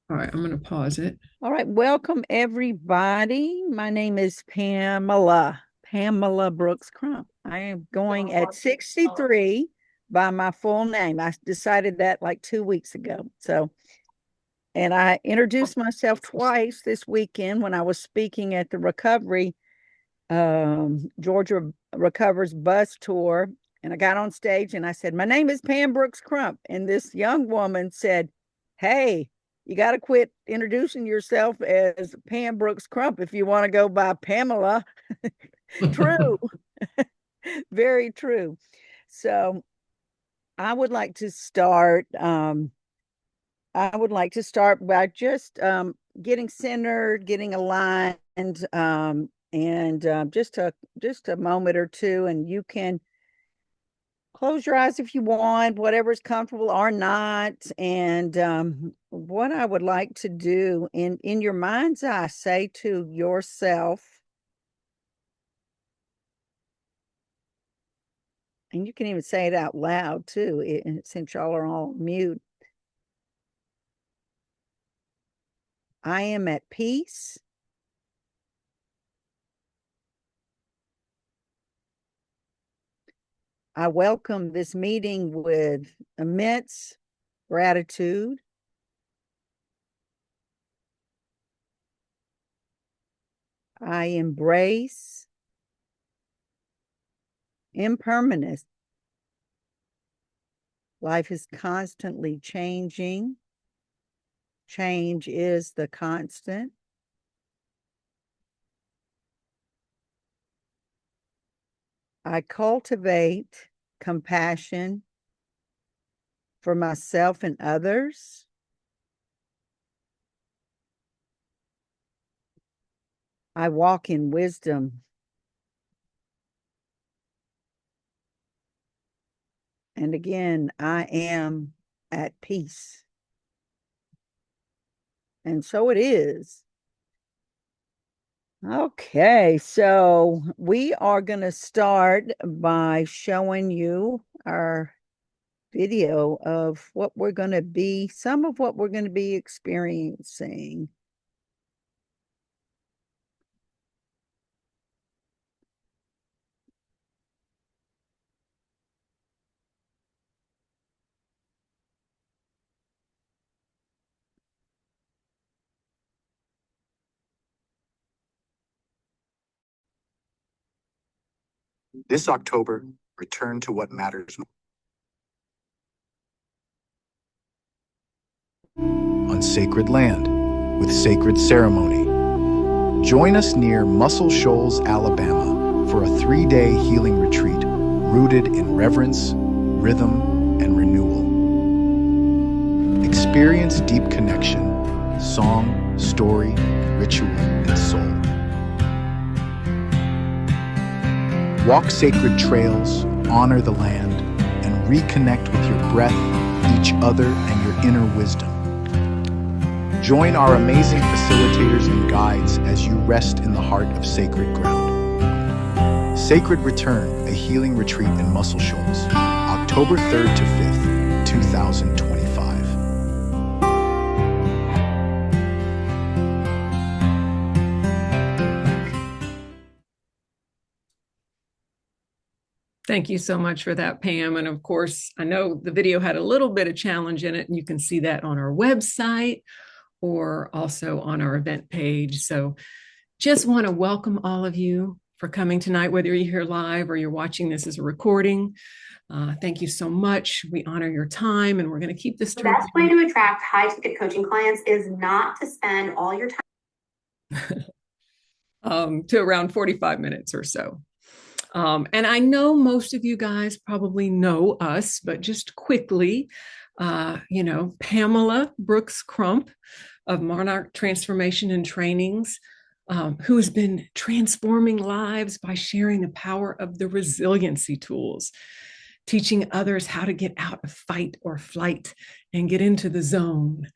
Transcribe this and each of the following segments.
All right, I'm going to pause it. All right, welcome everybody. My name is Pamela Brooks Crump. I am going at 63 by my full name. I decided that like 2 weeks ago. And I introduced myself twice this weekend when I was speaking at the Georgia Recovers bus tour. And I got on stage and I said, "My name is Pam Brooks Crump." And this young woman said, "Hey, you got to quit introducing yourself as Pam Brooks Crump if you want to go by Pamela." True, very true. So I would like to start. I would like to start by just getting centered, getting aligned, and just a moment or two, and you can close your eyes if you want, whatever's comfortable or not. And what I would like to do in your mind's eye, say to yourself, and you can even say it out loud too, since y'all are all mute. I am at peace. I welcome this meeting with immense gratitude. I embrace impermanence. Life is constantly changing. Change is the constant. I cultivate compassion for myself and others. I walk in wisdom. And again, I am at peace. And so it is. Okay, so we are going to start by showing you our video of what we're going to be, some of what we're going to be experiencing. This October, return to what matters on sacred land with sacred ceremony. Join us near Muscle Shoals, Alabama for a 3-day healing retreat rooted in reverence, rhythm, and renewal. Experience deep connection, song, story, ritual, and soul. Walk sacred trails, honor the land, and reconnect with your breath, each other, and your inner wisdom. Join our amazing facilitators and guides as you rest in the heart of sacred ground. Sacred Return, a healing retreat in Muscle Shoals, October 3rd to 5th, 2025. Thank you so much for that, Pam. And of course, I know the video had a little bit of challenge in it, and you can see that on our website or also on our event page. So just want to welcome all of you for coming tonight, whether you're here live or you're watching this as a recording. Thank you so much. We honor your time, and we're going to keep this. The best way to attract high-ticket coaching clients is not to spend all your time to around 45 minutes or so. And I know most of you guys probably know us, but just quickly, Pamela Brooks Crump of Monarch Transformation and Trainings, who has been transforming lives by sharing the power of the resiliency tools, teaching others how to get out of fight or flight and get into the zone.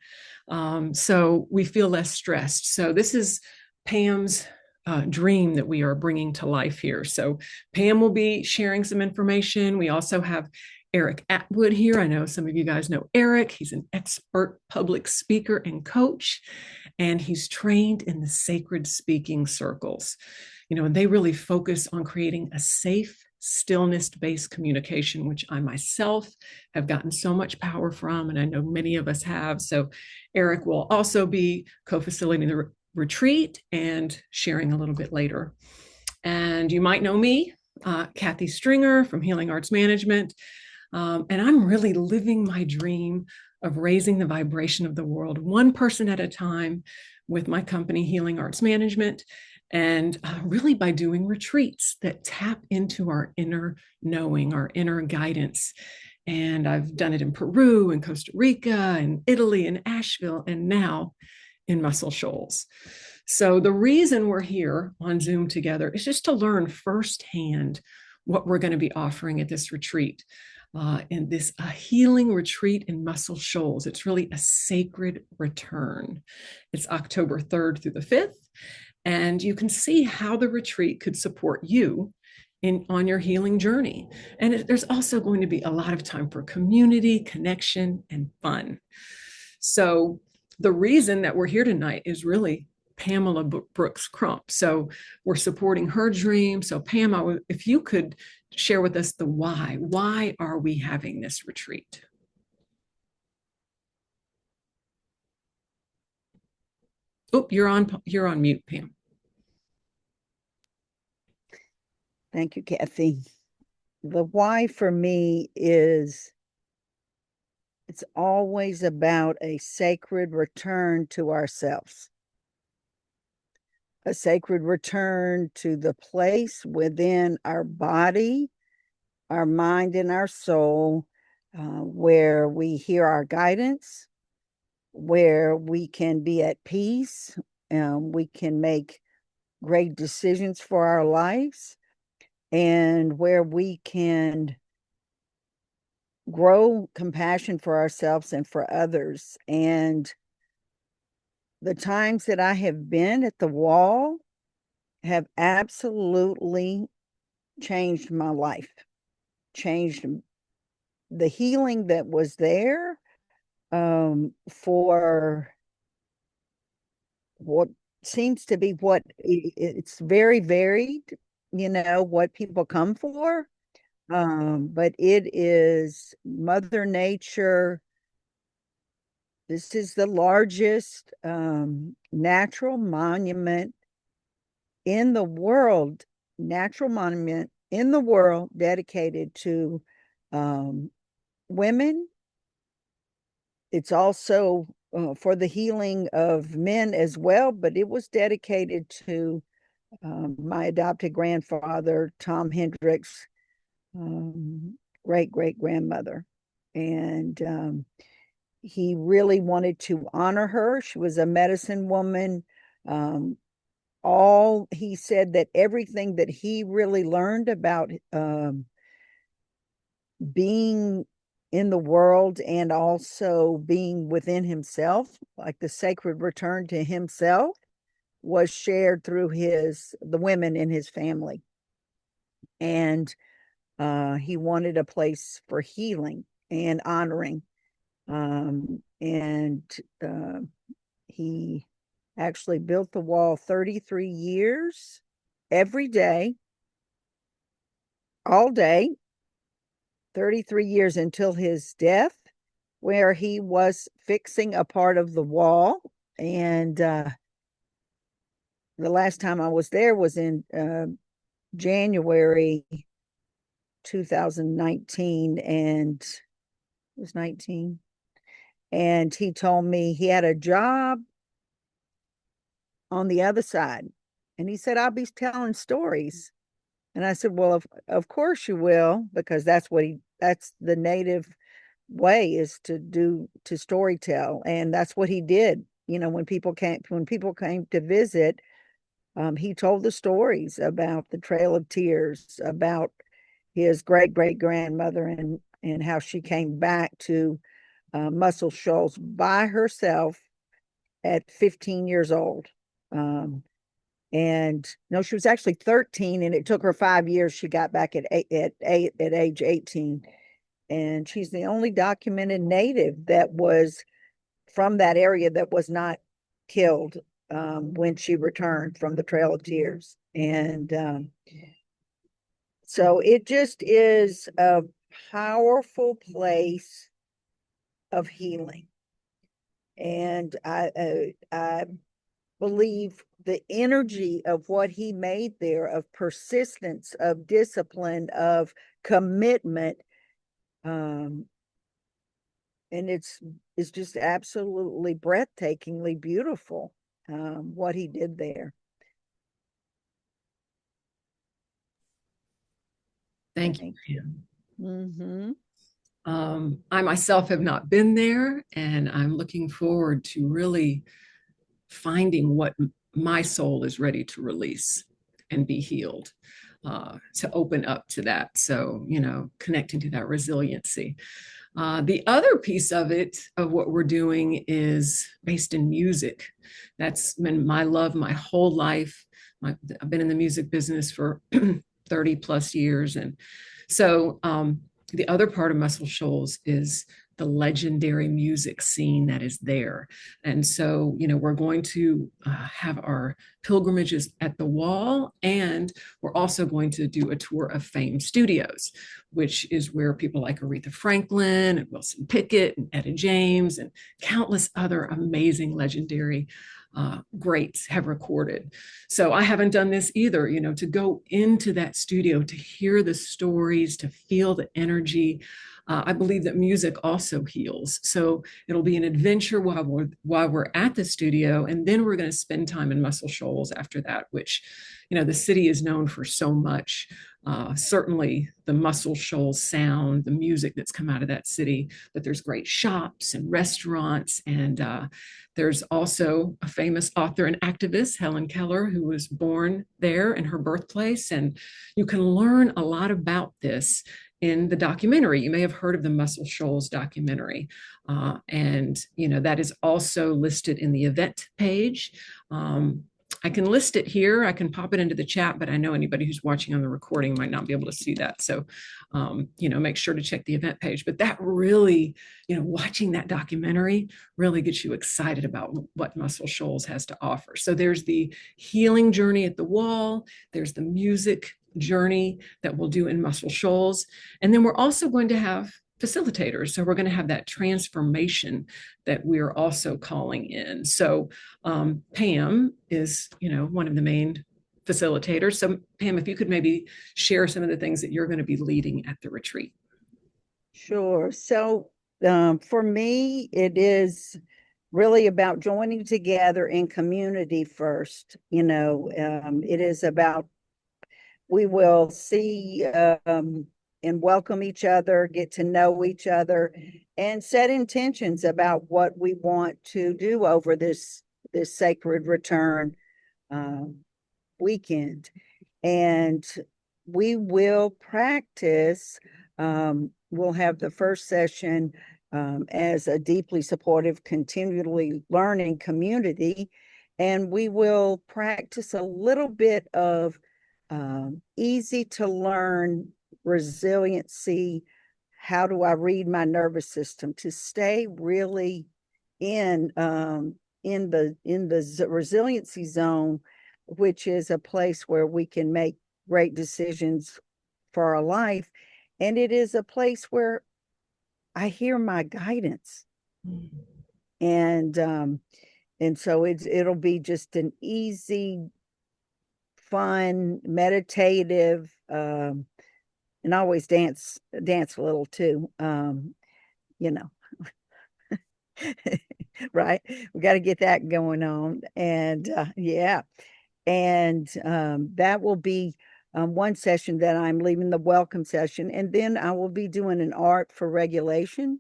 So we feel less stressed. So this is Pam's dream that we are bringing to life here. So Pam will be sharing some information. We also have Eric Atwood here. I know some of you guys know Eric. He's an expert public speaker and coach, and he's trained in the sacred speaking circles. And they really focus on creating a safe, stillness-based communication, which I myself have gotten so much power from, and I know many of us have. So Eric will also be co-facilitating the retreat and sharing a little bit later. And you might know me, Kathy Stringer from Healing Arts Management. And I'm really living my dream of raising the vibration of the world one person at a time with my company, Healing Arts Management, and really by doing retreats that tap into our inner knowing, our inner guidance. And I've done it in Peru and Costa Rica and Italy and Asheville, and now in Muscle Shoals. So the reason we're here on Zoom together is just to learn firsthand what we're going to be offering at this retreat. And this healing retreat in Muscle Shoals. It's really a sacred return. It's October 3rd through the 5th. And you can see how the retreat could support you on your healing journey. And there's also going to be a lot of time for community, connection, and fun. So the reason that we're here tonight is really Pamela Brooks Crump. So we're supporting her dream. So Pam, if you could share with us the why. Why are we having this retreat? Oh, you're on mute, Pam. Thank you, Kathy. The why for me is it's always about a sacred return to ourselves. A sacred return to the place within our body, our mind, and our soul, where we hear our guidance, where we can be at peace, we can make great decisions for our lives, and where we can grow compassion for ourselves and for others. And the times that I have been at the wall have absolutely changed my life, changed the healing that was there, for what seems to be it's very varied, what people come for. But it is Mother Nature. This is the largest natural monument in the world, dedicated to women. It's also for the healing of men as well, but it was dedicated to my adopted grandfather, Tom Hendricks, great-great-grandmother. And he really wanted to honor her. She was a medicine woman. He said that everything that he really learned about being in the world and also being within himself, like the sacred return to himself, was shared through the women in his family. And he wanted a place for healing and honoring. He actually built the wall 33 years, every day, all day, 33 years until his death, where he was fixing a part of the wall. And the last time I was there was in January 2019, and it was 19. And he told me he had a job on the other side. And he said, I'll be telling stories. And I said, well, of course you will, because that's the native way, is to storytell. And that's what he did. When people came to visit, he told the stories about the Trail of Tears, about his great-great-grandmother and how she came back to Muscle Shoals by herself at 15 years old. And no, she was actually 13, and it took her 5 years. She got back at age 18. And she's the only documented native that was from that area that was not killed when she returned from the Trail of Tears. And so it just is a powerful place of healing. And I believe the energy of what he made there, of persistence, of discipline, of commitment, and it's just absolutely breathtakingly beautiful, what he did there. Thank you, Pam. Mm-hmm. I myself have not been there, and I'm looking forward to really finding what my soul is ready to release and be healed, to open up to that. So, connecting to that resiliency. The other piece of it, of what we're doing, is based in music. That's been my love my whole life. I've been in the music business for 30 plus years. And so the other part of Muscle Shoals is the legendary music scene that is there. And so, we're going to have our pilgrimages at the wall, and we're also going to do a tour of Fame Studios, which is where people like Aretha Franklin and Wilson Pickett and Etta James and countless other amazing legendary greats have recorded. So I haven't done this either, to go into that studio, to hear the stories, to feel the energy. I believe that music also heals. So it'll be an adventure while we're at the studio, and then we're going to spend time in Muscle Shoals after that, which, the city is known for so much. Certainly the Muscle Shoals sound, the music that's come out of that city, but there's great shops and restaurants. And there's also a famous author and activist, Helen Keller, who was born there in her birthplace. And you can learn a lot about this in the documentary. You may have heard of the Muscle Shoals documentary. And that is also listed in the event page. I can list it here. I can pop it into the chat, but I know anybody who's watching on the recording might not be able to see that. So, make sure to check the event page. But that really, watching that documentary really gets you excited about what Muscle Shoals has to offer. So there's the healing journey at the wall. There's the music journey that we'll do in Muscle Shoals. And then we're also going to have facilitators. So we're going to have that transformation that we're also calling in. So Pam is, one of the main facilitators. So Pam, if you could maybe share some of the things that you're going to be leading at the retreat. Sure. So for me, it is really about joining together in community first. It is about, we will see and welcome each other, get to know each other, and set intentions about what we want to do over this sacred return weekend. And we will practice. We'll have the first session as a deeply supportive, continually learning community, and we will practice a little bit of easy to learn resiliency. How do I read my nervous system to stay really in the resiliency zone, which is a place where we can make great decisions for our life, and it is a place where I hear my guidance. And so it'll be just an easy, fun, meditative, and I always dance a little too, right? We got to get that going on. And yeah. And that will be one session that I'm leaving, the welcome session. And then I will be doing an art for regulation,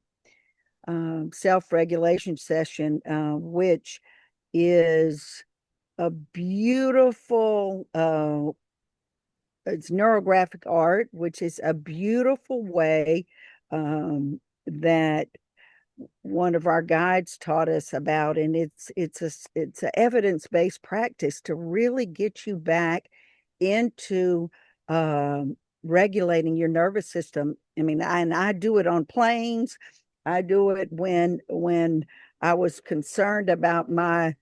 self-regulation session, which is a beautiful, it's neurographic art, which is a beautiful way that one of our guides taught us about. And it's an evidence-based practice to really get you back into regulating your nervous system. I mean, I do it on planes. I do it when I was concerned about my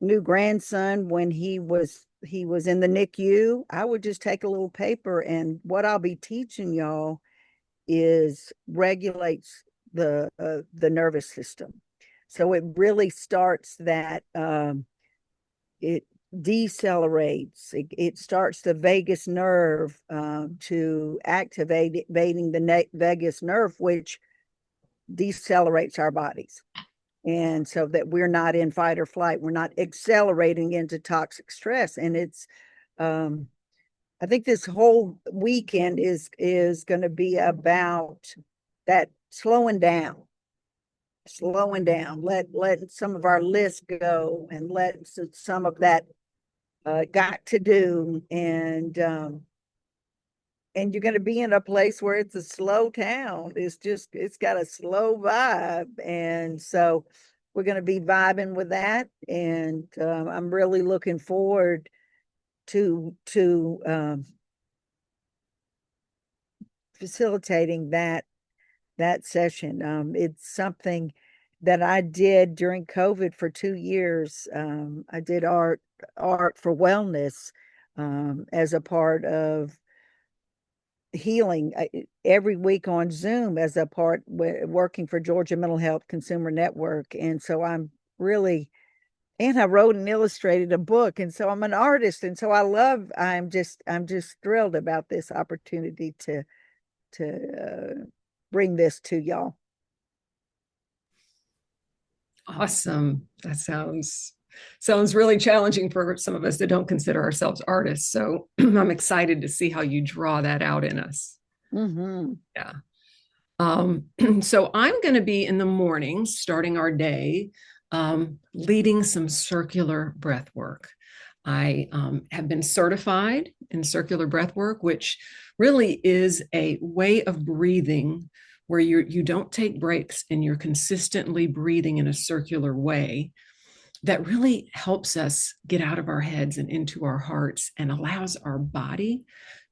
new grandson when he was in the NICU. I would just take a little paper, and what I'll be teaching y'all is regulates the nervous system. So it really starts that it decelerates. It starts the vagus nerve to activating the vagus nerve, which decelerates our bodies. And so that we're not in fight or flight, we're not accelerating into toxic stress. And it's, I think this whole weekend is going to be about that slowing down, let some of our list go, and let some of that got to do, and you're going to be in a place where it's a slow town. It's got a slow vibe, and so we're going to be vibing with that. And I'm really looking forward to facilitating that session. It's something that I did during COVID for 2 years. I did art for wellness as a part of healing every week on Zoom as a part working for Georgia Mental Health Consumer Network. And so I'm really, and I wrote and illustrated a book. And so I'm an artist. And so I'm just thrilled about this opportunity to bring this to y'all. Awesome. That sounds really challenging for some of us that don't consider ourselves artists. So I'm excited to see how you draw that out in us. Mm-hmm. Yeah. So I'm going to be in the morning, starting our day, leading some circular breath work. I have been certified in circular breath work, which really is a way of breathing where you don't take breaks and you're consistently breathing in a circular way that really helps us get out of our heads and into our hearts and allows our body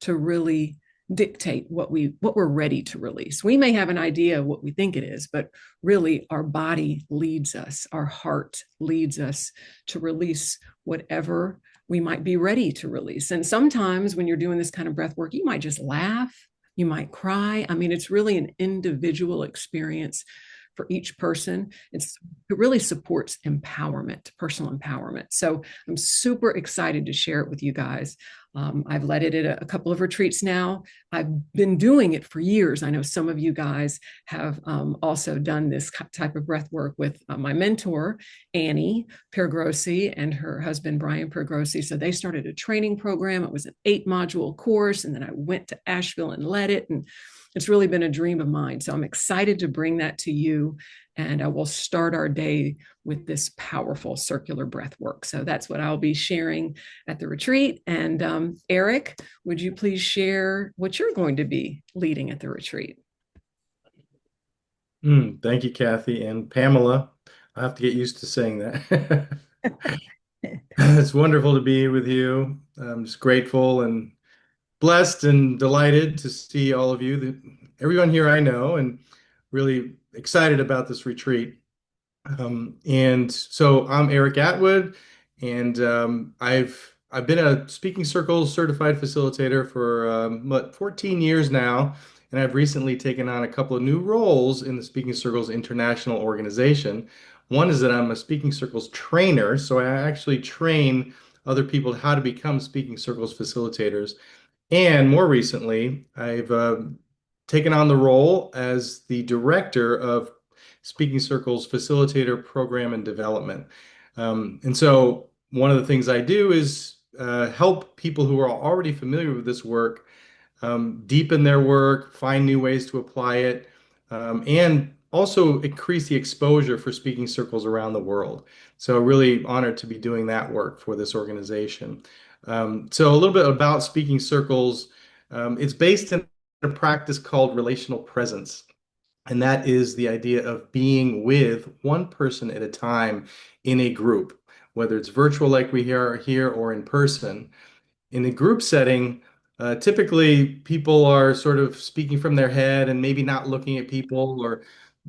to really dictate what we're ready to release. We may have an idea of what we think it is, but really our body leads us, our heart leads us to release whatever we might be ready to release. And sometimes when you're doing this kind of breath work, you might just laugh, you might cry. I mean, it's really an individual experience for each person. It really supports empowerment, personal empowerment. So I'm super excited to share it with you guys. I've led it at a couple of retreats now. I've been doing it for years. I know some of you guys have also done this type of breath work with my mentor, Annie Pergrossi, and her husband, Brian Pergrossi. So they started a training program. It was an 8-module course. And then I went to Asheville and led it. And it's really been a dream of mine. So I'm excited to bring that to you. And we'll start our day with this powerful circular breath work. So that's what I'll be sharing at the retreat. And Eric, would you please share what you're going to be leading at the retreat? Thank you, Kathy. And Pamela, I have to get used to saying that. It's wonderful to be with you. I'm just grateful and blessed and delighted to see all of you, everyone here I know, and really excited about this retreat. And so I'm Eric Atwood, and I've been a Speaking Circles certified facilitator for 14 years now, and I've recently taken on a couple of new roles in the Speaking Circles International organization. One is that I'm a Speaking Circles trainer, so I actually train other people how to become Speaking Circles facilitators. And more recently, I've taken on the role as the director of Speaking Circles Facilitator Program and Development. And so one of the things I do is help people who are already familiar with this work deepen their work, find new ways to apply it, and also increase the exposure for speaking circles around the world. So really honored to be doing that work for this organization. So a little bit about Speaking Circles. It's based in a practice called relational presence. And that is the idea of being with one person at a time in a group, whether it's virtual like we are here or in person. In a group setting, Typically, people are sort of speaking from their head and maybe not looking at people or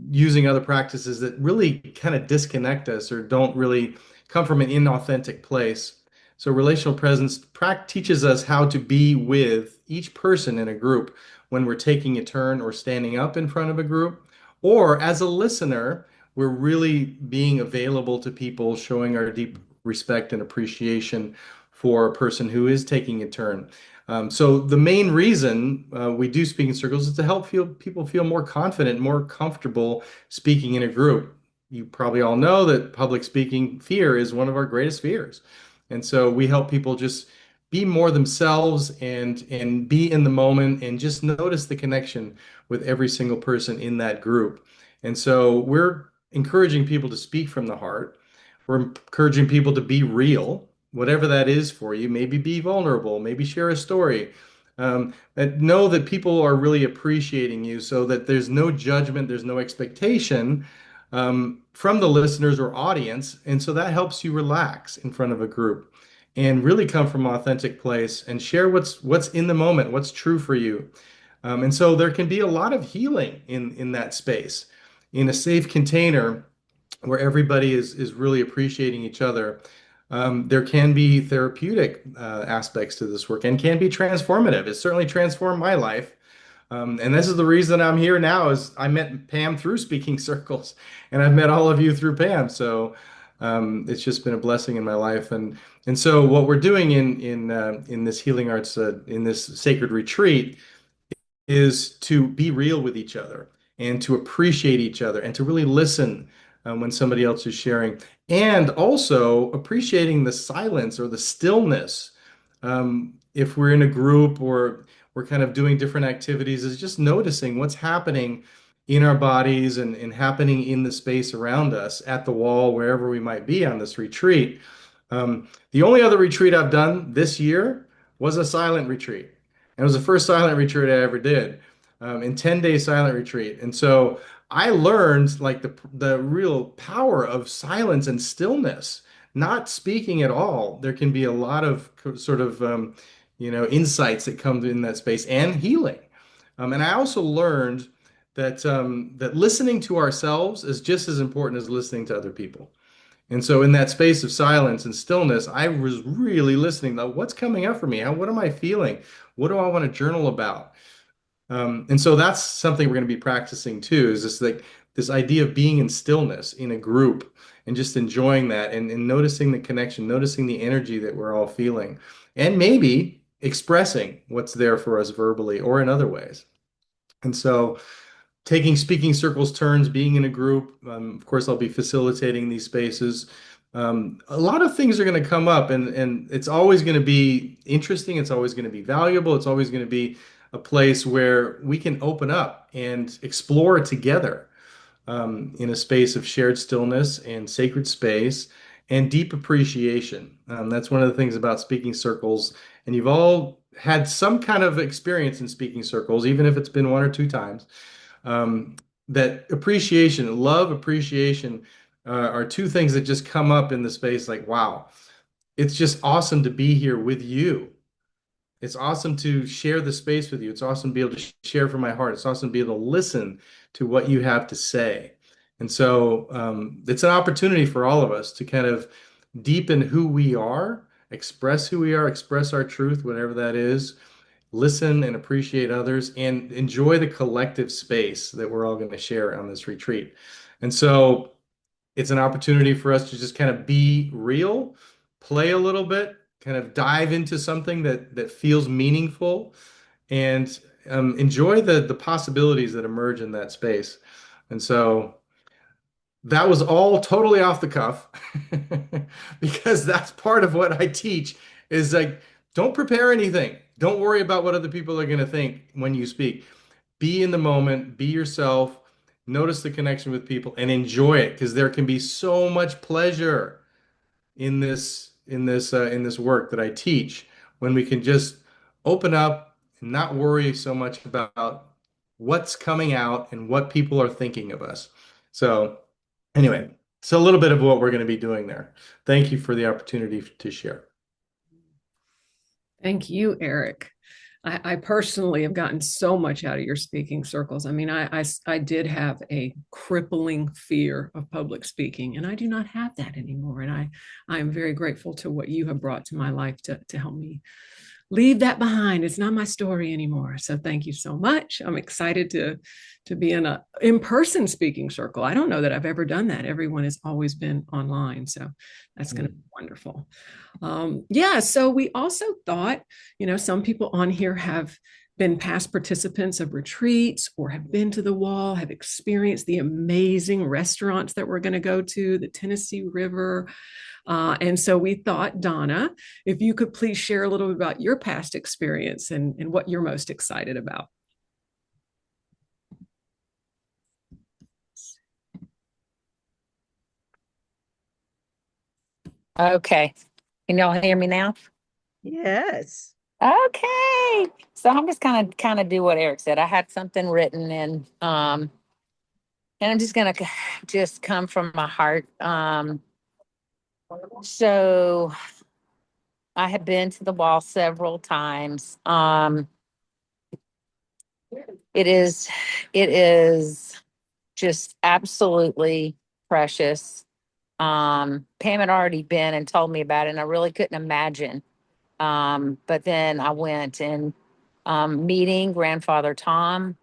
using other practices that really kind of disconnect us or don't really come from an inauthentic place. So, relational presence teaches us how to be with each person in a group when we're taking a turn or standing up in front of a group, or as a listener, we're really being available to people, showing our deep respect and appreciation for a person who is taking a turn. So the main reason we do speaking circles is to help people feel more confident, more comfortable speaking in a group. You probably all know that public speaking fear is one of our greatest fears. And so we help people just be more themselves and be in the moment and just notice the connection with every single person in that group. And so we're encouraging people to speak from the heart. We're encouraging people to be real, whatever that is for you. Maybe be vulnerable, maybe share a story. And know that people are really appreciating you so that there's no judgment, there's no expectation from the listeners or audience. And so that helps you relax in front of a group and really come from an authentic place and share what's in the moment, what's true for you. And so there can be a lot of healing in that space, in a safe container where everybody is really appreciating each other. There can be therapeutic aspects to this work and can be transformative. It certainly transformed my life. And this is the reason I'm here now is I met Pam through speaking circles, and I've met all of you through Pam. So it's just been a blessing in my life. And so what we're doing in this healing arts in this sacred retreat is to be real with each other and to appreciate each other and to really listen when somebody else is sharing, and also appreciating the silence or the stillness. If we're in a group or we're kind of doing different activities, is just noticing what's happening in our bodies and happening in the space around us, at the wall, wherever we might be on this retreat. The only other retreat I've done this year was a silent retreat. And it was the first silent retreat I ever did, in 10-day silent retreat. And so I learned like the real power of silence and stillness, not speaking at all. There can be a lot of sort of insights that come in that space and healing. And I also learned that listening to ourselves is just as important as listening to other people. And so in that space of silence and stillness, I was really listening to what's coming up for me. What am I feeling? What do I want to journal about? And so that's something we're going to be practicing too, is this idea of being in stillness in a group and just enjoying that and noticing the connection, noticing the energy that we're all feeling, and maybe expressing what's there for us verbally or in other ways. And so taking speaking circles turns, being in a group. Of course, I'll be facilitating these spaces. A lot of things are going to come up, and it's always going to be interesting. It's always going to be valuable. It's always going to be a place where we can open up and explore together in a space of shared stillness and sacred space and deep appreciation. That's one of the things about speaking circles. And you've all had some kind of experience in speaking circles, even if it's been one or two times. That appreciation, love, appreciation are two things that just come up in the space like, wow, it's just awesome to be here with you. It's awesome to share the space with you. It's awesome to be able to share from my heart. It's awesome to be able to listen to what you have to say. And so it's an opportunity for all of us to kind of deepen who we are, express who we are, express our truth, whatever that is, listen and appreciate others, and enjoy the collective space that we're all going to share on this retreat. And so it's an opportunity for us to just kind of be real, play a little bit, kind of dive into something that feels meaningful, and enjoy the possibilities that emerge in that space. And so that was all totally off the cuff because that's part of what I teach is like, don't prepare anything. Don't worry about what other people are going to think when you speak. Be in the moment, be yourself, notice the connection with people and enjoy it, because there can be so much pleasure in this work that I teach when we can just open up and not worry so much about what's coming out and what people are thinking of us. So anyway, so a little bit of what we're going to be doing there. Thank you for the opportunity to share. Thank you, Eric. I personally have gotten so much out of your speaking circles. I mean, I did have a crippling fear of public speaking, and I do not have that anymore. And I am very grateful to what you have brought to my life to help me leave that behind. It's not my story anymore. So thank you so much. I'm excited to be in a in-person speaking circle. I don't know that I've ever done that. Everyone has always been online. So that's going to be wonderful. Yeah. So we also thought, some people on here have been past participants of retreats or have been to the wall, have experienced the amazing restaurants that we're going to go to, the Tennessee River. And so we thought, Donna, if you could please share a little bit about your past experience and what you're most excited about. Okay. Can y'all hear me now? Yes. Okay. So I'm just kind of do what Eric said. I had something written and I'm just gonna just come from my heart. So I have been to the wall several times. It is just absolutely precious. Pam had already been and told me about it, and I really couldn't imagine. But then I went and meeting grandfather Tom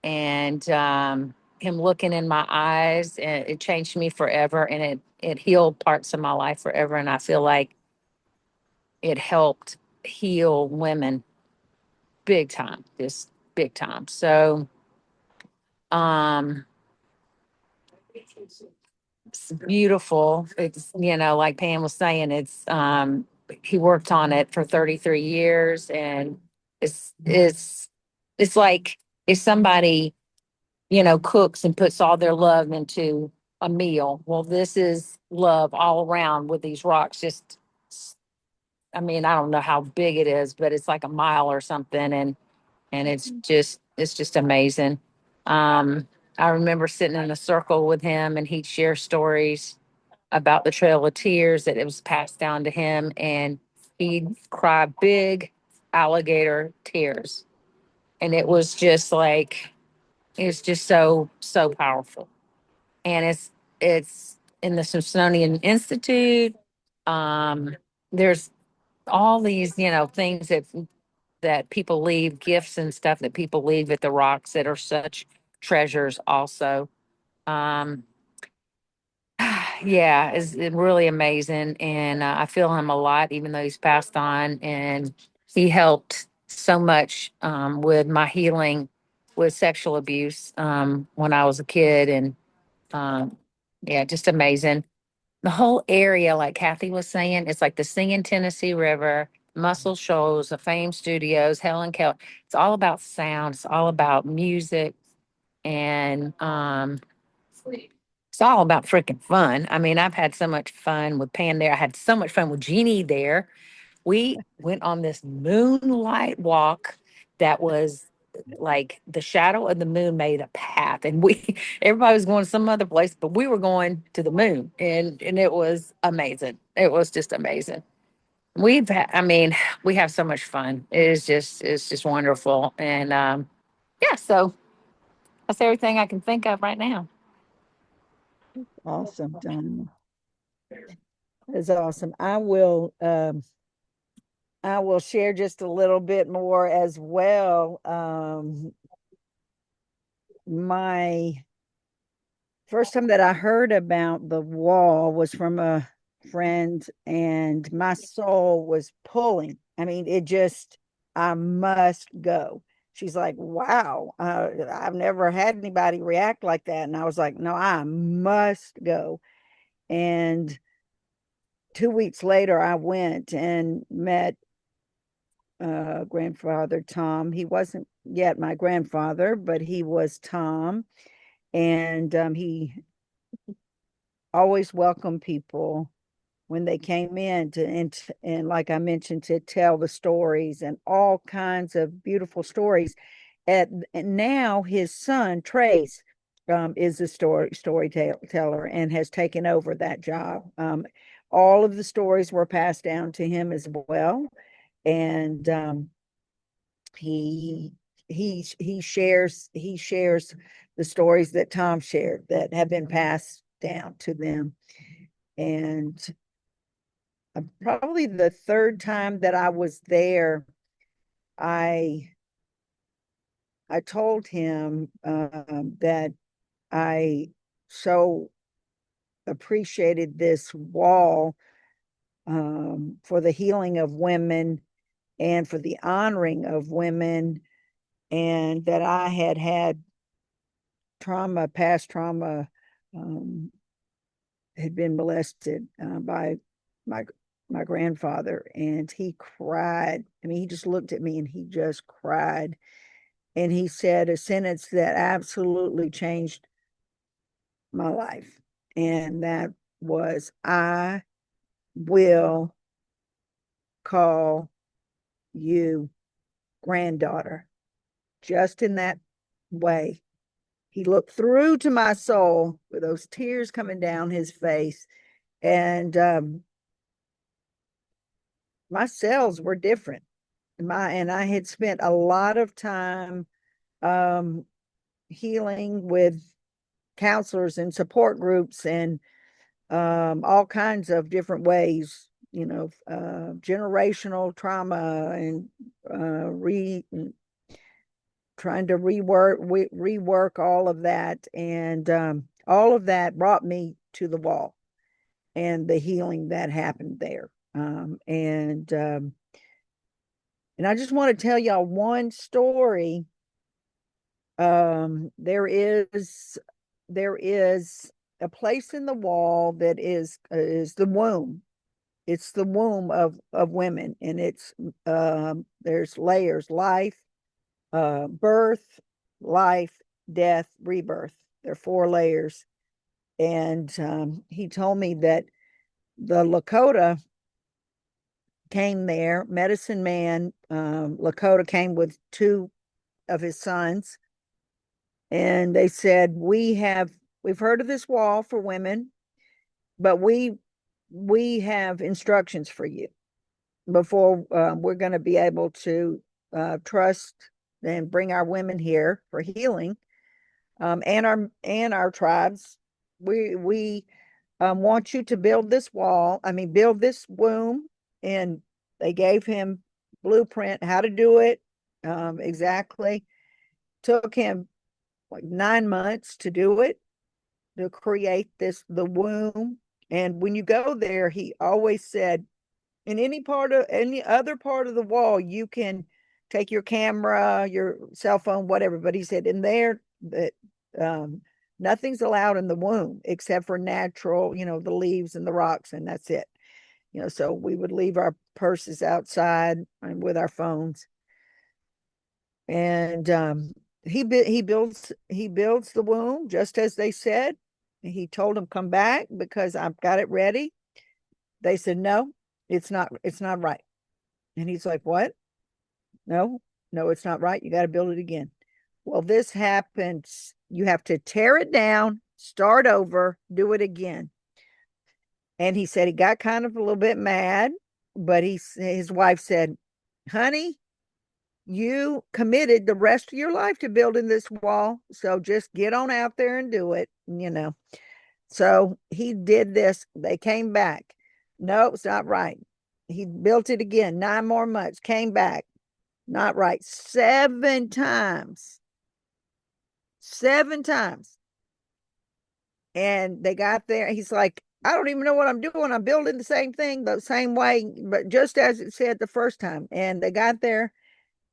and him looking in my eyes, and it changed me forever, and it healed parts of my life forever. And I feel like it helped heal women big time, just big time. So um it's beautiful. It's, like Pam was saying, he worked on it for 33 years, and it's like if somebody, cooks and puts all their love into a meal. Well, this is love all around with these rocks. I mean, I don't know how big it is, but it's like a mile or something, and it's just amazing. Um, I remember sitting in a circle with him, and he'd share stories about the Trail of Tears that it was passed down to him, and he'd cry big alligator tears, and it was just so powerful. And it's in the Smithsonian Institute. Um, there's all these, things that people leave, gifts and stuff that people leave at the rocks that are such treasures also. Um, yeah, it's really amazing. And I feel him a lot, even though he's passed on. And he helped so much with my healing with sexual abuse when I was a kid. And yeah, just amazing. The whole area, like Kathy was saying, it's like the Singing Tennessee River, Muscle Shoals, the Fame Studios, Helen Keller. It's all about sound. It's all about music. And it's all about freaking fun. I mean, I've had so much fun with Pan there. I had so much fun with Jeannie there. We went on this moonlight walk that was like the shadow of the moon made a path, and everybody was going some other place, but we were going to the moon, and it was amazing. It was just amazing. I mean, we have so much fun. It's just wonderful. And yeah, so that's everything I can think of right now. Awesome, Donna. That's awesome. I will share just a little bit more as well. My first time that I heard about the wall was from a friend, and my soul was pulling. I mean, I must go. She's like, wow, I've never had anybody react like that. And I was like, no, I must go. And 2 weeks later, I went and met grandfather Tom. He wasn't yet my grandfather, but he was Tom. And he always welcomed people when they came in and like I mentioned, to tell the stories and all kinds of beautiful stories. And now his son Trace is a storyteller and has taken over that job. All of the stories were passed down to him as well, and he he shares the stories that Tom shared that have been passed down to them. And probably the third time that I was there, I told him that I so appreciated this wall for the healing of women and for the honoring of women, and that I had past trauma, had been molested by my grandfather, and he cried. I mean, he just looked at me and he just cried. And he said a sentence that absolutely changed my life. And that was, I will call you granddaughter. Just in that way. He looked through to my soul with those tears coming down his face. And my cells were different. And I had spent a lot of time healing with counselors and support groups and all kinds of different ways, generational trauma and trying to rework all of that. And all of that brought me to the wall and the healing that happened there. And I just want to tell y'all one story. There is a place in the wall that is the womb. It's the womb of women, and it's there's layers: life, birth, life, death, rebirth. There are 4 layers. And he told me that the Lakota came there, medicine man, Lakota came with 2 of his sons, and they said, we've heard of this wall for women, but we have instructions for you before we're going to be able to trust and bring our women here for healing, and our tribes. We want you to build this wall. Build this womb. And they gave him blueprint how to do it exactly. Took him like 9 months to do it, to create the womb. And when you go there, he always said, in any other part of the wall, you can take your camera, your cell phone, whatever. But he said in there that nothing's allowed in the womb except for natural, the leaves and the rocks, and that's it. So we would leave our purses outside and with our phones. And he builds the womb just as they said. He told them, come back because I've got it ready. They said, no, it's not right. And he's like, what? No, it's not right. You got to build it again. Well, this happens. You have to tear it down, start over, do it again. And he said he got kind of a little bit mad, but his wife said, honey, you committed the rest of your life to building this wall. So just get on out there and do it, So he did this. They came back. No, it's not right. He built it again, 9 more months, came back. Not right. 7 times. 7 times. And they got there. He's like, I don't even know what I'm doing. I'm building the same thing, the same way, but just as it said the first time. And they got there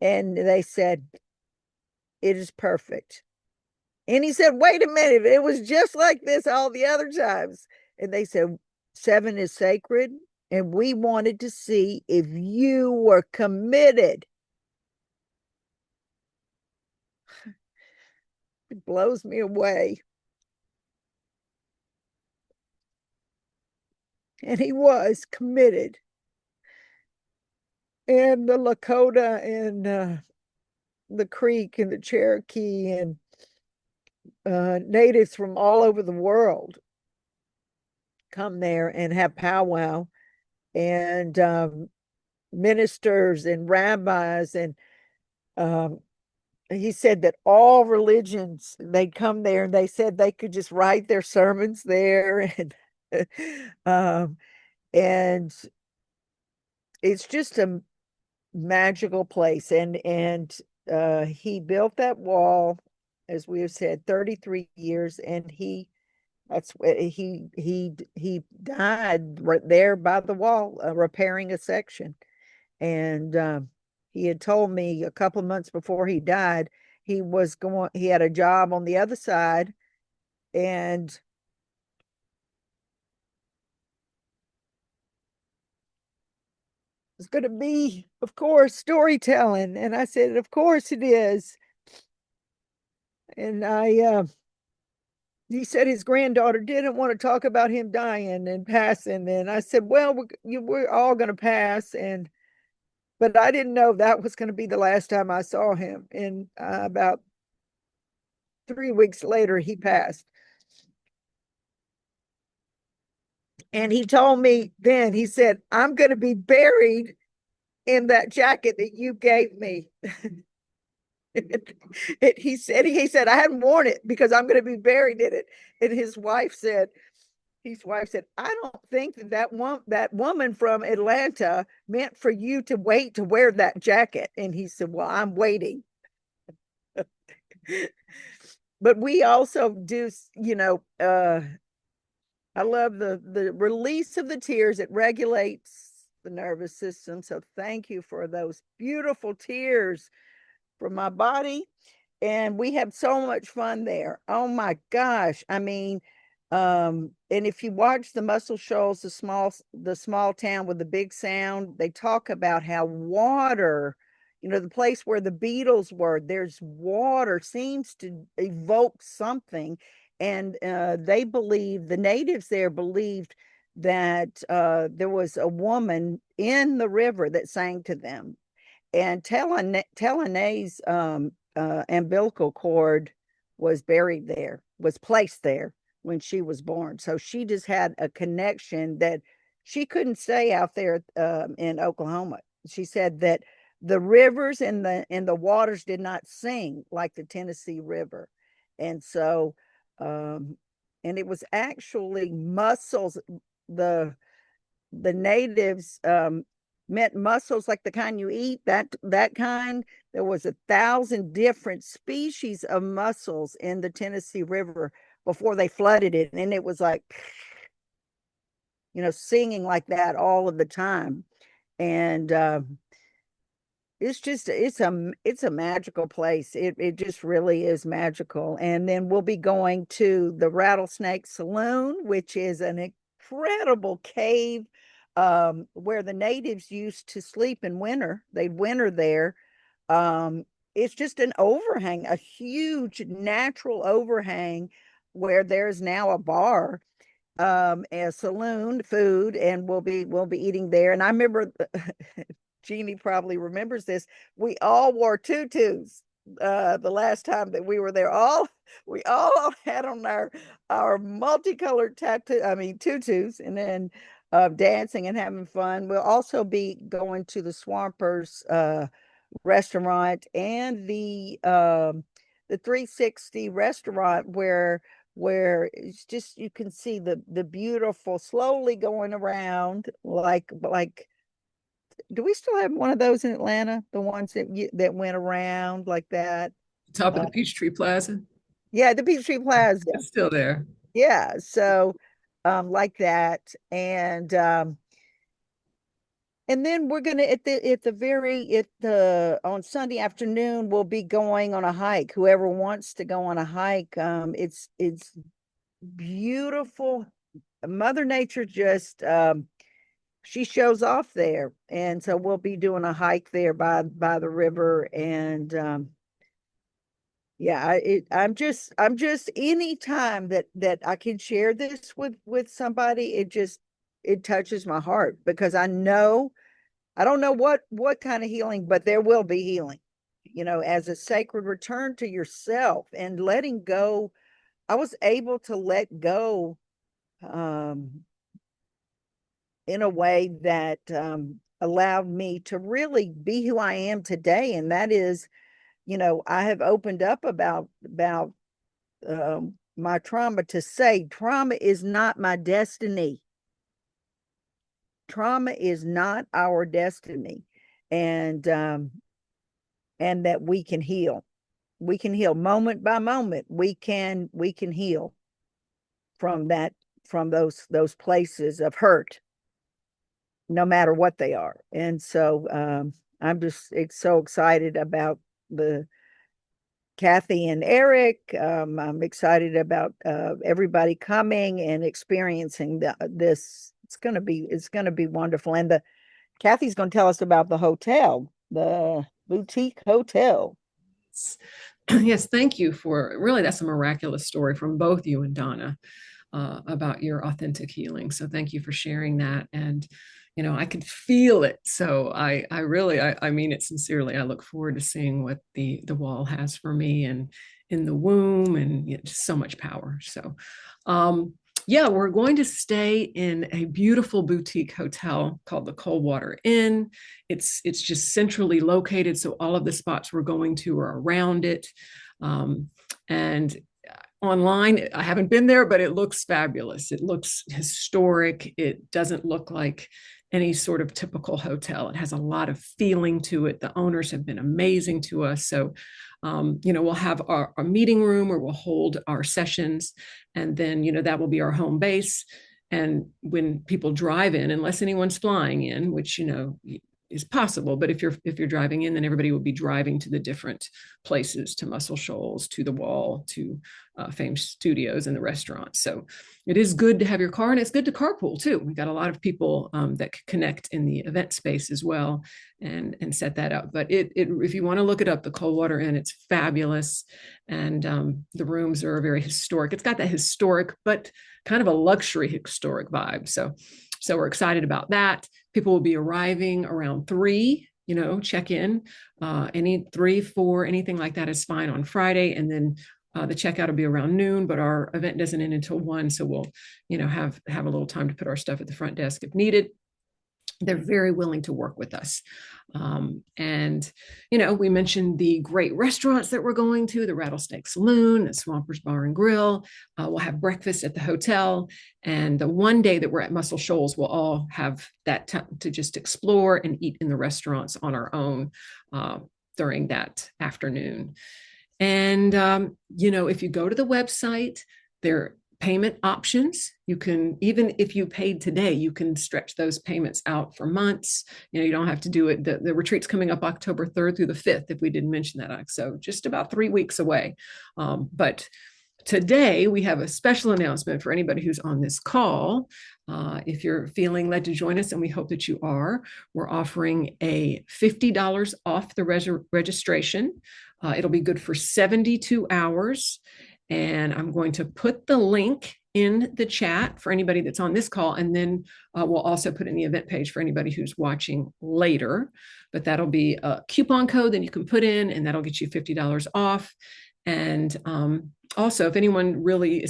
and they said, it is perfect. And he said, wait a minute, it was just like this all the other times. And they said, 7 is sacred. And we wanted to see if you were committed. It blows me away. And he was committed. And the Lakota and the Creek and the Cherokee and natives from all over the world come there and have powwow, and ministers and rabbis and he said that all religions, they'd come there and they said they could just write their sermons there. Um, and it's just a magical place. And he built that wall, as we have said, 33 years, and he died right there by the wall, repairing a section. And he had told me a couple of months before he died, he had a job on the other side, and it's going to be, of course, storytelling. And I said, of course it is. And he said his granddaughter didn't want to talk about him dying and passing. And I said, well, we're all going to pass. But I didn't know that was going to be the last time I saw him. And about 3 weeks later, he passed. And he told me then, he said, I'm going to be buried in that jacket that you gave me. He said, I hadn't worn it because I'm going to be buried in it. And his wife said, I don't think that woman from Atlanta meant for you to wait to wear that jacket. And he said, well, I'm waiting. But we also do, I love the release of the tears. It regulates the nervous system. So thank you for those beautiful tears from my body. And we have so much fun there. Oh my gosh. I mean, and if you watch the Muscle Shoals, the small town with the big sound, they talk about how water, the place where the Beatles were, there's water, seems to evoke something. And the natives there believed that there was a woman in the river that sang to them. And Telene's umbilical cord was placed there when she was born. So she just had a connection that she couldn't stay out there in Oklahoma. She said that the rivers and the waters did not sing like the Tennessee River. And so, and it was actually mussels, the natives meant mussels like the kind you eat, that kind. There was 1,000 different species of mussels in the Tennessee River before they flooded it. And it was like, singing like that all of the time. And it's a magical place. It just really is magical. And then we'll be going to the Rattlesnake Saloon, which is an incredible cave where the natives used to sleep in winter. They'd winter there. It's just an overhang, a huge natural overhang where there's now a bar, a saloon, food, and we'll be eating there. And I remember Jeannie probably remembers this. We all wore tutus the last time that we were there. We all had on our multicolored tutus, and then dancing and having fun. We'll also be going to the Swampers restaurant and the 360 restaurant where it's just, you can see the beautiful slowly going around like do we still have one of those in Atlanta? The ones that went around like that? Top of the Peachtree Plaza. Yeah, the Peachtree Plaza. It's still there. Yeah, so like that. And then we're gonna on Sunday afternoon, we'll be going on a hike. Whoever wants to go on a hike, it's beautiful. Mother Nature just she shows off there, and so we'll be doing a hike there by the river. And yeah, I'm just any time that I can share this with somebody, it touches my heart, because I don't know what kind of healing, but there will be healing, as a sacred return to yourself and letting go. I was able to let go in a way that allowed me to really be who I am today. And that is I have opened up about my trauma to say trauma is not my destiny. Trauma is not our destiny, and that we can heal. We can heal moment by moment. We can heal from those places of hurt, no matter what they are. And so I'm just so excited about the Kathy and Eric. I'm excited about everybody coming and experiencing this. It's gonna be wonderful. And Kathy's going to tell us about the hotel, the boutique hotel. Yes, thank you for really, that's a miraculous story from both you and Donna about your authentic healing. So thank you for sharing that. And, I could feel it. So I really, I mean it sincerely. I look forward to seeing what the wall has for me and in the womb, and just so much power. So, yeah, we're going to stay in a beautiful boutique hotel called the Coldwater Inn. It's just centrally located, so all of the spots we're going to are around it. And online, I haven't been there, but it looks fabulous. It looks historic. It doesn't look like any sort of typical hotel. It has a lot of feeling to it. The owners have been amazing to us. So, we'll have our meeting room where we'll hold our sessions, and then, that will be our home base. And when people drive in, unless anyone's flying in, which, is possible, but if you're driving in, then everybody will be driving to the different places, to Muscle Shoals, to the Wall, to Fame Studios, and the restaurant. So it is good to have your car, and it's good to carpool too. We've got a lot of people that connect in the event space as well, and set that up. But if you want to look it up, the Coldwater Inn, it's fabulous, and the rooms are very historic. It's got that historic, but kind of a luxury historic vibe. So we're excited about that. People will be arriving around 3, check in. Any 3, 4, anything like that is fine on Friday. And then the checkout will be around noon, but our event doesn't end until 1. So we'll, have a little time to put our stuff at the front desk if needed. They're very willing to work with us. And, we mentioned the great restaurants that we're going to, the Rattlesnake Saloon, the Swampers Bar and Grill. We'll have breakfast at the hotel. And the one day that we're at Muscle Shoals, we'll all have that time to just explore and eat in the restaurants on our own during that afternoon. And, if you go to the website, there payment options. You can, even if you paid today, you can stretch those payments out for months. You don't have to do it. The retreat's coming up October 3rd through the 5th, if we didn't mention that. So just about 3 weeks away. But today we have a special announcement for anybody who's on this call. If you're feeling led to join us, and we hope that you are, we're offering a $50 off the registration. It'll be good for 72 hours. And I'm going to put the link in the chat for anybody that's on this call. And then we'll also put in the event page for anybody who's watching later. But that'll be a coupon code that you can put in, and that'll get you $50 off. And also, if anyone really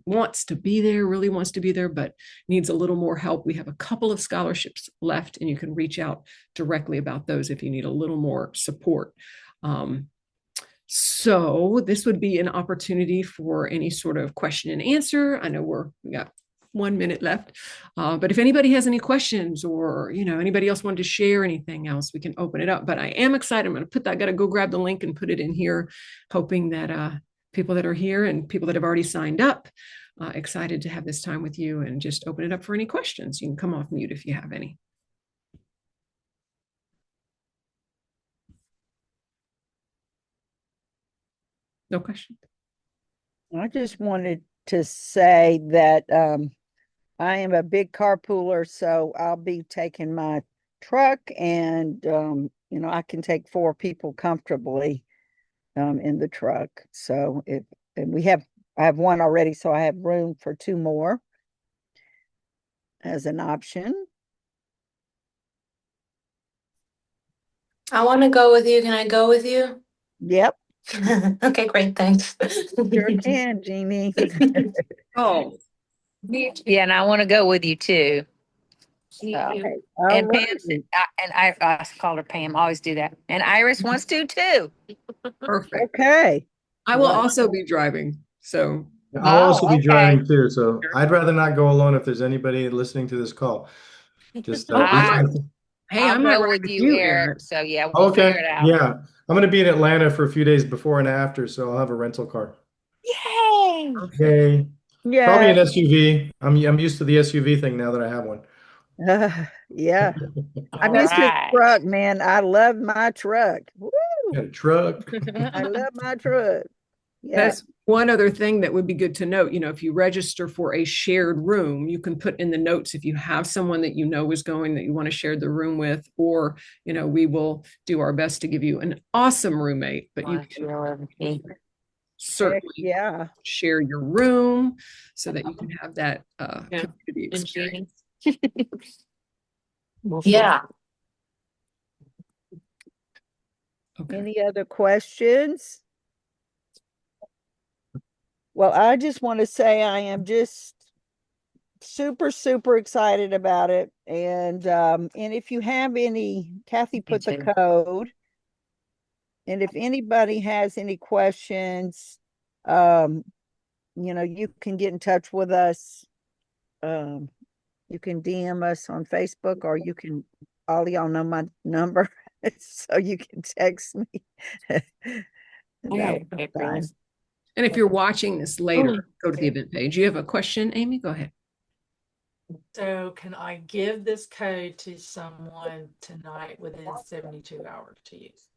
wants to be there, but needs a little more help, we have a couple of scholarships left, and you can reach out directly about those if you need a little more support. So this would be an opportunity for any sort of question and answer. I know we got 1 minute left, but if anybody has any questions, or anybody else wanted to share anything else, we can open it up. But I am excited. I got to go grab the link and put it in here, hoping that people that are here and people that have already signed up, excited to have this time with you, and just open it up for any questions. You can come off mute if you have any. No question. I just wanted to say that I am a big carpooler, so I'll be taking my truck, and I can take 4 people comfortably in the truck. So I have 1 already, so I have room for 2 more as an option. I want to go with you. Can I go with you? Yep. Okay, great. Thanks. Sure can, Jeannie. Oh, Yeah, and I want to go with you too. Okay. All And Pam, right. and I called her Pam. I always do that. And Iris wants to too. Perfect. Okay. I will Well, also be driving. So I'll also be okay. driving too, so I'd rather not go alone if there's anybody listening to this call. Just oh, reach I- out. hey, I'll I'm right go with with you, you, Eric. Eric. So yeah, we'll Okay, figure it out. yeah. I'm going to be in Atlanta for a few days before and after, so I'll have a rental car. Yay! Perfect. Yay. Probably yeah. an SUV. I'm used to the SUV thing now that I have one. Yeah. I'm All used to a right. truck, man. I love my truck. Woo! Got a truck. I love my truck. Yeah. That's one other thing that would be good to note. If you register for a shared room, you can put in the notes if you have someone that you know is going that you want to share the room with, or, we will do our best to give you an awesome roommate, but you can Heck, certainly yeah. share your room so that you can have that community experience. Yeah. Okay. Any other questions? Well, I just want to say I am just super, super excited about it. And if you have any, Kathy put the too. code. And if anybody has any questions, you can get in touch with us. You can DM us on Facebook, or all of y'all know my number, so you can text me. Okay, Fine. And if you're watching this later, go to the event page. You have a question, Amy? Go ahead. So can I give this code to someone tonight within 72 hours to use?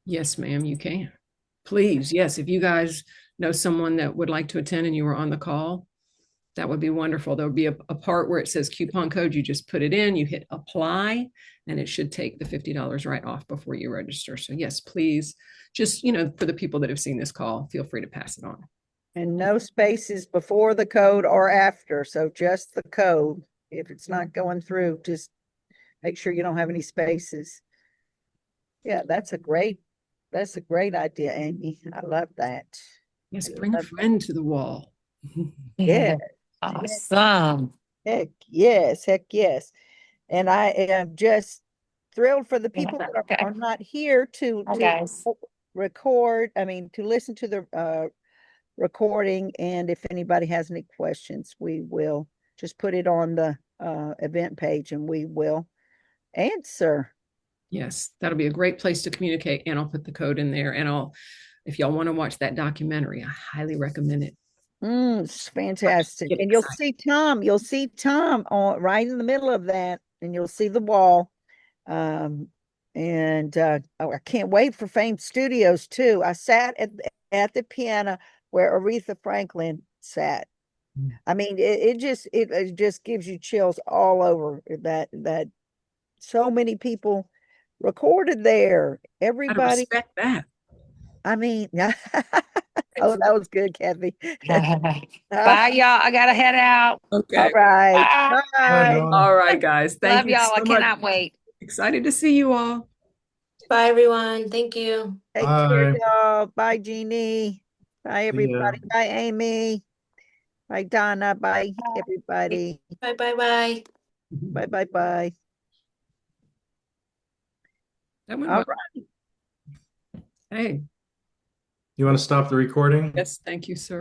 Yes, ma'am, you can. Please, yes. If you guys know someone that would like to attend and you were on the call, that would be wonderful. There would be a part where it says coupon code. You just put it in, you hit apply, and it should take the $50 right off before you register. So yes, please, just, for the people that have seen this call, feel free to pass it on. And no spaces before the code or after. So just the code. If it's not going through, just make sure you don't have any spaces. Yeah, that's a great idea, Amy. I love that. Yes, bring a friend to the wall. Yeah. Awesome. Heck yes. Heck yes. And I am just thrilled for the people that Okay. are not here to Hi, guys. to listen to the recording. And if anybody has any questions, we will just put it on the event page and we will answer. Yes, that'll be a great place to communicate. And I'll put the code in there. And if y'all want to watch that documentary, I highly recommend it. It's fantastic. Get And excited. you'll see Tom on right in the middle of that, and you'll see the wall. I can't wait for Fame Studios too. I sat at the piano where Aretha Franklin sat. I mean, it just gives you chills all over that so many people recorded there. I Everybody, respect that. I mean, oh, that was good, Kathy. Bye, y'all. I gotta head out. Okay. All right. Bye. Bye. All right, guys. Thank Love you y'all. so I much. cannot wait. Excited to see you all. Bye, everyone. Thank you. Take care, Bye. y'all. Bye, Jeannie. Bye, See ya. everybody. Bye, Amy. Bye, Donna. Bye, everybody. Bye, bye, bye. Bye, bye, bye. That went All well. right. Hey, You want to stop the recording? yes, thank you, sir.